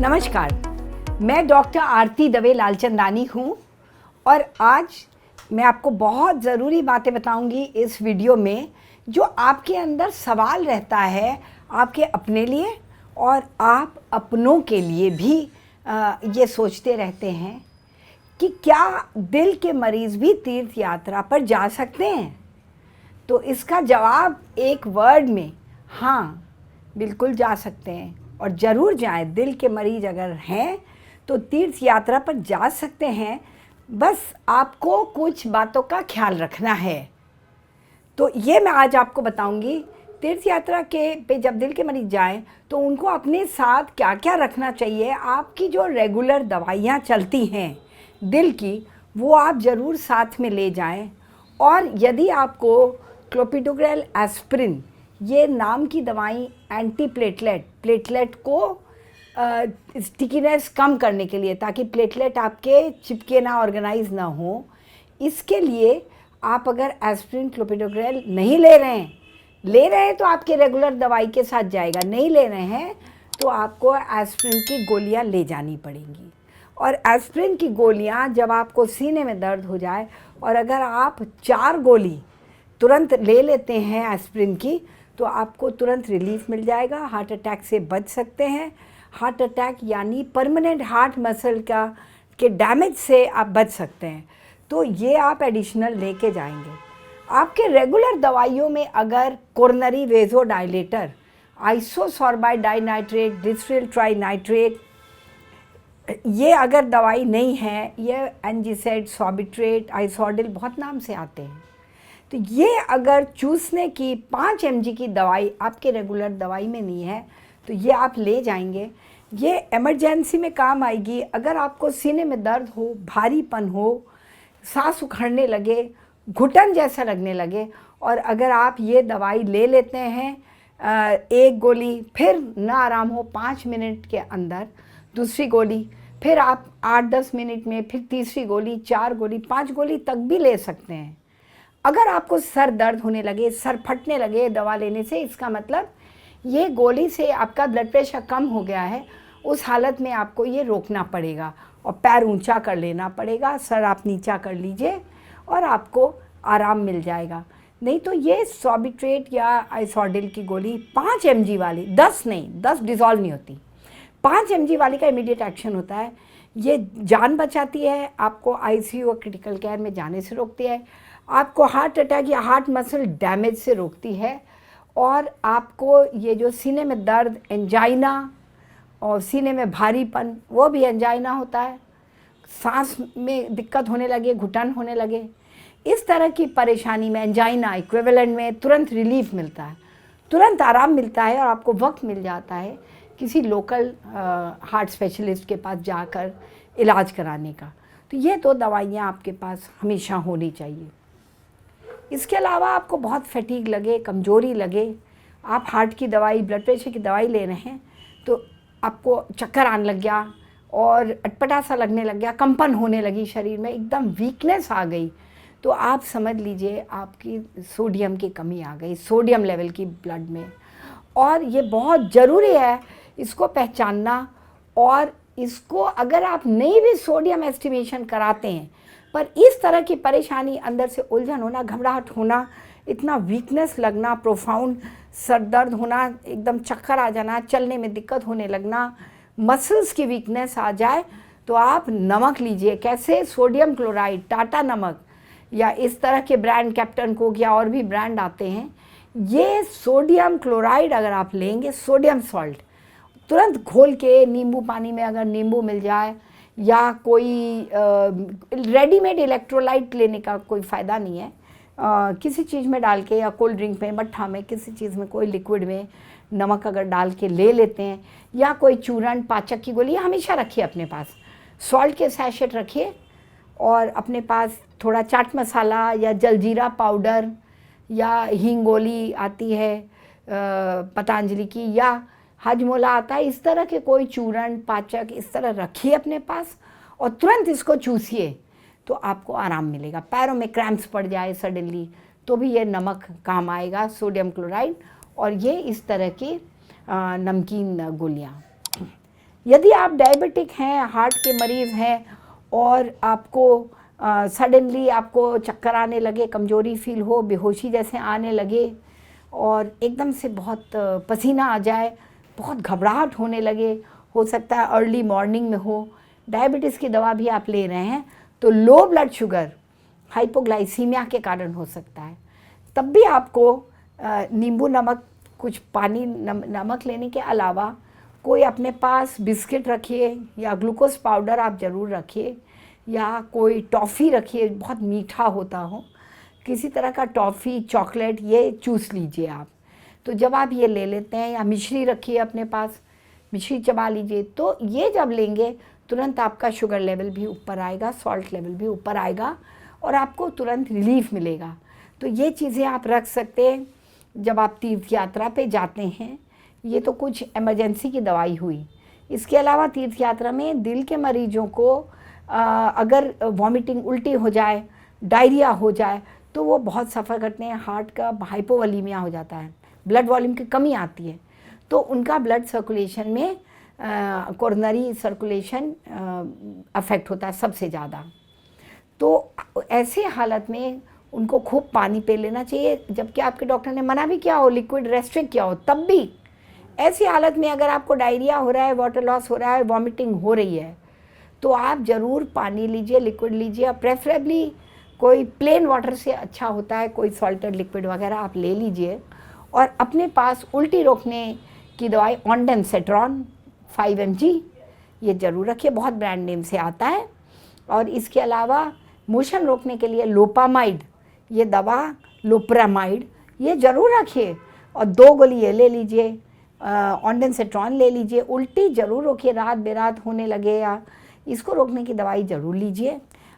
नमस्कार, मैं डॉक्टर आरती दवे लालचंदानी हूँ और आज मैं आपको बहुत ज़रूरी बातें बताऊंगी इस वीडियो में, जो आपके अंदर सवाल रहता है आपके अपने लिए और आप अपनों के लिए भी ये सोचते रहते हैं कि क्या दिल के मरीज़ भी तीर्थ यात्रा पर जा सकते हैं। तो इसका जवाब एक वर्ड में हाँ, बिल्कुल जा सकते हैं और ज़रूर जाएं। दिल के मरीज अगर हैं तो तीर्थ यात्रा पर जा सकते हैं, बस आपको कुछ बातों का ख्याल रखना है। तो ये मैं आज आपको बताऊंगी। तीर्थ यात्रा के पे जब दिल के मरीज जाएं तो उनको अपने साथ क्या क्या रखना चाहिए। आपकी जो रेगुलर दवाइयाँ चलती हैं दिल की, वो आप ज़रूर साथ में ले जाएं। और यदि आपको क्लोपिडोग्रेल एस्प्रिन ये नाम की दवाई एंटी प्लेटलेट को स्टिकीनेस कम करने के लिए, ताकि प्लेटलेट आपके चिपके ना, ऑर्गेनाइज ना हो, इसके लिए आप अगर एस्प्रिन क्लोपिडोग्रेल नहीं ले रहे हैं तो आपके रेगुलर दवाई के साथ जाएगा। नहीं ले रहे हैं तो आपको एस्प्रिन की गोलियां ले जानी पड़ेंगी। और एस्प्रिन की गोलियां जब आपको सीने में दर्द हो जाए और अगर आप 4 गोली तुरंत ले लेते हैं एस्प्रिन की, तो आपको तुरंत रिलीफ मिल जाएगा। हार्ट अटैक से बच सकते हैं। हार्ट अटैक यानी परमानेंट हार्ट मसल के डैमेज से आप बच सकते हैं। तो ये आप एडिशनल लेके जाएंगे। आपके रेगुलर दवाइयों में अगर कोरोनरी वेज़ोडाइलेटर, आइसोसोर्बाइड डाइनाइट्रेट, डिस्ट्रिल ट्राइनाइट्रेट, ये अगर दवाई नहीं है, ये एनजीसेड, सॉबिट्रेट, आइसोडिल, बहुत नाम से आते हैं, तो ये अगर चूसने की 5 mg की दवाई आपके रेगुलर दवाई में नहीं है तो ये आप ले जाएंगे। ये इमरजेंसी में काम आएगी। अगर आपको सीने में दर्द हो, भारीपन हो, सांस उखड़ने लगे, घुटन जैसा लगने लगे, और अगर आप ये दवाई ले लेते हैं 1 गोली, फिर ना आराम हो 5 मिनट के अंदर दूसरी गोली, फिर आप 8-10 मिनट में फिर तीसरी गोली, 4 गोली, 5 गोली तक भी ले सकते हैं। अगर आपको सर दर्द होने लगे, सर फटने लगे दवा लेने से, इसका मतलब ये गोली से आपका ब्लड प्रेशर कम हो गया है। उस हालत में आपको ये रोकना पड़ेगा और पैर ऊंचा कर लेना पड़ेगा, सर आप नीचा कर लीजिए और आपको आराम मिल जाएगा। नहीं तो ये सॉबिट्रेट या आइसोडिल की गोली 5 mg वाली, 10 नहीं, 10 डिज़ोल्व नहीं होती, 5 mg वाली का इमीडिएट एक्शन होता है। ये जान बचाती है, आपको आईसीयू और क्रिटिकल केयर में जाने से रोकती है, आपको हार्ट अटैक या हार्ट मसल डैमेज से रोकती है, और आपको ये जो सीने में दर्द, एंजाइना और सीने में भारीपन, वो भी एंजाइना होता है, सांस में दिक्कत होने लगे, घुटन होने लगे, इस तरह की परेशानी में एंजाइना इक्विवेलेंट में तुरंत रिलीफ मिलता है, तुरंत आराम मिलता है और आपको वक्त मिल जाता है किसी लोकल हार्ट स्पेशलिस्ट के पास जाकर इलाज कराने का। तो ये 2 दवाइयाँ आपके पास हमेशा होनी चाहिए। इसके अलावा आपको बहुत फैटीग लगे, कमज़ोरी लगे, आप हार्ट की दवाई, ब्लड प्रेशर की दवाई ले रहे हैं, तो आपको चक्कर आने लग गया और अटपटा सा लगने लग गया, कंपन होने लगी शरीर में, एकदम वीकनेस आ गई, तो आप समझ लीजिए आपकी सोडियम की कमी आ गई, सोडियम लेवल की ब्लड में। और ये बहुत ज़रूरी है इसको पहचानना। और इसको अगर आप नहीं भी सोडियम एस्टिमेशन कराते हैं, पर इस तरह की परेशानी, अंदर से उलझन होना, घबराहट होना, इतना वीकनेस लगना, प्रोफाउंड सर दर्द होना, एकदम चक्कर आ जाना, चलने में दिक्कत होने लगना, मसल्स की वीकनेस आ जाए, तो आप नमक लीजिए। कैसे? सोडियम क्लोराइड, टाटा नमक, या इस तरह के ब्रांड, कैप्टन कोक या और भी ब्रांड आते हैं, ये सोडियम क्लोराइड अगर आप लेंगे, सोडियम सॉल्ट, तुरंत घोल के नींबू पानी में, अगर नींबू मिल जाए, या कोई रेडीमेड इलेक्ट्रोलाइट लेने का कोई फ़ायदा नहीं है, किसी चीज़ में डाल के, या कोल्ड ड्रिंक में, मट्ठा में, किसी चीज़ में, कोई लिक्विड में नमक अगर डाल के ले लेते हैं, या कोई चूर्ण, पाचक की गोली हमेशा रखिए अपने पास, सॉल्ट के सैशेट रखिए, और अपने पास थोड़ा चाट मसाला या जलजीरा पाउडर या हींग गोली आती है पतंजलि की, या हजमोला आता है, इस तरह के कोई चूर्ण, पाचक इस तरह रखिए अपने पास और तुरंत इसको चूसिए, तो आपको आराम मिलेगा। पैरों में क्रैम्प्स पड़ जाए सडनली, तो भी ये नमक काम आएगा, सोडियम क्लोराइड, और ये इस तरह की नमकीन गोलियाँ। यदि आप डायबिटिक हैं, हार्ट के मरीज़ हैं और आपको सडनली आपको चक्कर आने लगे, कमज़ोरी फील हो, बेहोशी जैसे आने लगे और एकदम से बहुत पसीना आ जाए, बहुत घबराहट होने लगे, हो सकता है अर्ली मॉर्निंग में हो, डायबिटीज़ की दवा भी आप ले रहे हैं, तो लो ब्लड शुगर हाइपोग्लाइसीमिया के कारण हो सकता है। तब भी आपको नींबू नमक, कुछ पानी, नमक लेने के अलावा कोई अपने पास बिस्किट रखिए या ग्लूकोज पाउडर आप ज़रूर रखिए या कोई टॉफ़ी रखिए, बहुत मीठा होता हो, किसी तरह का टॉफ़ी, चॉकलेट, ये चूस लीजिए आप। तो जब आप ये ले लेते हैं, या मिश्री रखिए अपने पास, मिश्री चबा लीजिए, तो ये जब लेंगे तुरंत आपका शुगर लेवल भी ऊपर आएगा, सॉल्ट लेवल भी ऊपर आएगा और आपको तुरंत रिलीफ मिलेगा। तो ये चीज़ें आप रख सकते हैं जब आप तीर्थ यात्रा पे जाते हैं। ये तो कुछ इमरजेंसी की दवाई हुई। इसके अलावा तीर्थ यात्रा में दिल के मरीजों को अगर वॉमिटिंग, उल्टी हो जाए, डायरिया हो जाए, तो वो बहुत सफ़र करते हैं, हार्ट का हाइपोवोलीमिया हो जाता है, ब्लड वॉल्यूम की कमी आती है, तो उनका ब्लड सर्कुलेशन में कोरोनरी सर्कुलेशन अफेक्ट होता है सबसे ज़्यादा। तो ऐसे हालत में उनको खूब पानी पी लेना चाहिए, जबकि आपके डॉक्टर ने मना भी किया हो, लिक्विड रेस्ट्रिक्ट किया हो, तब भी ऐसी हालत में अगर आपको डायरिया हो रहा है, वाटर लॉस हो रहा है, वॉमिटिंग हो रही है, तो आप ज़रूर पानी लीजिए, लिक्विड लीजिए, और प्रेफरेबली कोई प्लेन वाटर से अच्छा होता है, कोई सॉल्टेड लिक्विड वगैरह आप ले लीजिए। और अपने पास उल्टी रोकने की दवाई ऑन्डेंसेट्रॉन 5 mg ये ज़रूर रखिए, बहुत ब्रांड नेम से आता है। और इसके अलावा मोशन रोकने के लिए लोपामाइड, ये दवा, लोप्रामाइड, ये ज़रूर रखिए, और 2 गोली ये ले लीजिए, ऑन्डेंसेट्रॉन ले लीजिए। उल्टी ज़रूर रोकिए, रात बेरात होने लगे या इसको रोकने की दवाई ज़रूर लीजिए।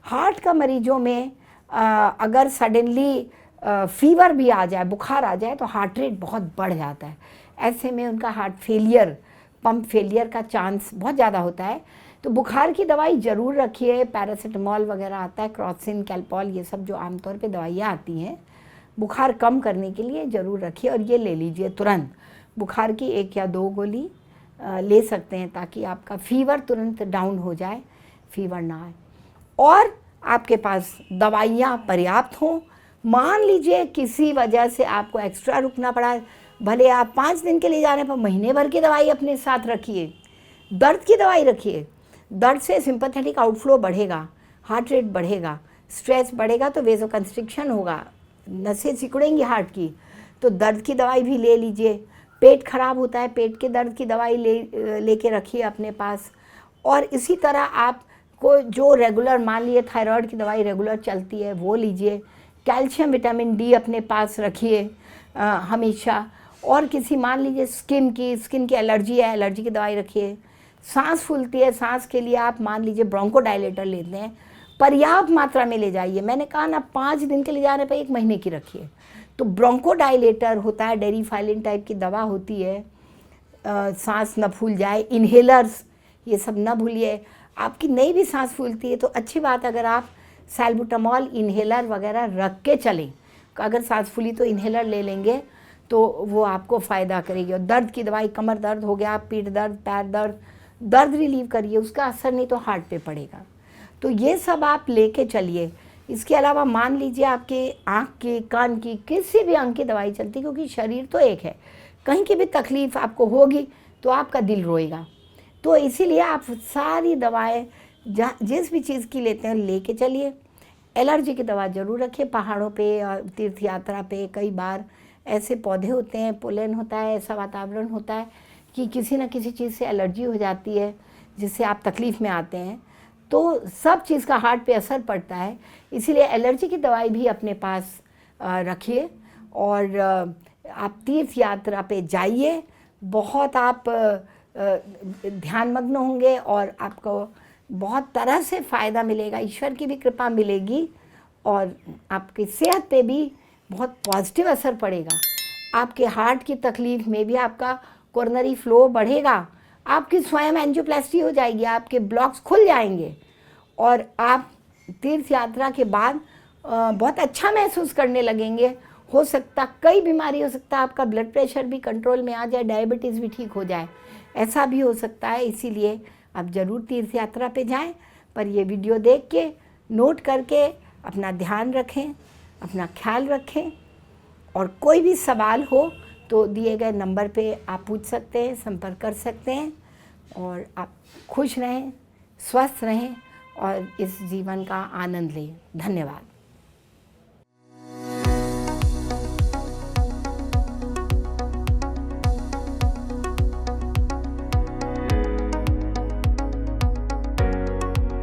हार्ट का मरीजों में अगर सडनली फीवर भी आ जाए, बुखार आ जाए, तो हार्ट रेट बहुत बढ़ जाता है। ऐसे में उनका हार्ट फेलियर, पंप फेलियर का चांस बहुत ज़्यादा होता है। तो बुखार की दवाई ज़रूर रखिए, पैरासीटामॉल वगैरह आता है, क्रॉसिन, कैल्पॉल, ये सब जो आमतौर पे दवाइयाँ आती हैं बुखार कम करने के लिए, ज़रूर रखिए और ये ले लीजिए तुरंत। बुखार की 1 या 2 गोली ले सकते हैं ताकि आपका फीवर तुरंत डाउन हो जाए, फीवर ना आए, और आपके पास दवाइयाँ पर्याप्त हों। मान लीजिए किसी वजह से आपको एक्स्ट्रा रुकना पड़ा, भले आप 5 दिन के लिए जाने पर महीने भर की दवाई अपने साथ रखिए, दर्द की दवाई रखिए। दर्द से सिंपैथेटिक आउटफ्लो बढ़ेगा, हार्ट रेट बढ़ेगा, स्ट्रेस बढ़ेगा तो वेज़ोकंस्ट्रिक्शन होगा, नसें सिकुड़ेंगी हार्ट की, तो दर्द की दवाई भी ले लीजिए। पेट खराब होता है, पेट के दर्द की दवाई लेके रखिए अपने पास। और इसी तरह आपको जो रेगुलर, मान लिए थायराइड की दवाई रेगुलर चलती है, वो लीजिए। कैल्शियम, विटामिन डी अपने पास रखिए हमेशा। और किसी, मान लीजिए स्किन की एलर्जी है, एलर्जी की दवाई रखिए। सांस फूलती है, सांस के लिए आप मान लीजिए ब्रोंकोडायलेटर लेते हैं, पर्याप्त मात्रा में ले जाइए। मैंने कहा ना, 5 दिन के लिए जाने पर 1 महीने की रखिए। तो ब्रोंकोडायलेटर होता है, डेरिफाइलिन टाइप की दवा होती है, सांस न फूल जाए। इन्हेलर्स, ये सब न भूलिए। आपकी नहीं भी सांस फूलती है तो अच्छी बात, अगर आप सैल्बुटामॉल इन्हेलर वगैरह रख के चलें, अगर सांस फूली तो इन्हेलर ले लेंगे तो वो आपको फ़ायदा करेगी। और दर्द की दवाई, कमर दर्द हो गया, पीठ दर्द, पैर दर्द, दर्द रिलीव करिए, उसका असर नहीं तो हार्ट पे पड़ेगा। तो ये सब आप लेके चलिए। इसके अलावा मान लीजिए आपके आँख की, कान की, किसी भी अंग की दवाई चलती, क्योंकि शरीर तो एक है, कहीं की भी तकलीफ़ आपको होगी तो आपका दिल रोएगा। तो इसीलिए आप सारी दवाएं जिस भी चीज़ की लेते हैं लेके चलिए। एलर्जी की दवा ज़रूर रखिए। पहाड़ों पे और तीर्थ यात्रा पे कई बार ऐसे पौधे होते हैं, पोलन होता है, ऐसा वातावरण होता है कि किसी न किसी चीज़ से एलर्जी हो जाती है, जिससे आप तकलीफ़ में आते हैं। तो सब चीज़ का हार्ट पे असर पड़ता है, इसीलिए एलर्जी की दवाई भी अपने पास रखिए। और आप तीर्थ यात्रा पे जाइए, बहुत आप ध्यानमग्न होंगे और आपको बहुत तरह से फ़ायदा मिलेगा, ईश्वर की भी कृपा मिलेगी और आपकी सेहत पे भी बहुत पॉजिटिव असर पड़ेगा। आपके हार्ट की तकलीफ़ में भी आपका कोरोनरी फ्लो बढ़ेगा, आपकी स्वयं एंजियोप्लास्टी हो जाएगी, आपके ब्लॉक्स खुल जाएंगे और आप तीर्थ यात्रा के बाद बहुत अच्छा महसूस करने लगेंगे हो सकता, कई बीमारी हो सकता है, आपका ब्लड प्रेशर भी कंट्रोल में आ जाए, डायबिटीज़ भी ठीक हो जाए, ऐसा भी हो सकता है। इसीलिए आप ज़रूर तीर्थ यात्रा पे जाएं, पर ये वीडियो देख के नोट करके अपना ध्यान रखें, अपना ख्याल रखें, और कोई भी सवाल हो तो दिए गए नंबर पे आप पूछ सकते हैं, संपर्क कर सकते हैं। और आप खुश रहें, स्वस्थ रहें और इस जीवन का आनंद लें। धन्यवाद।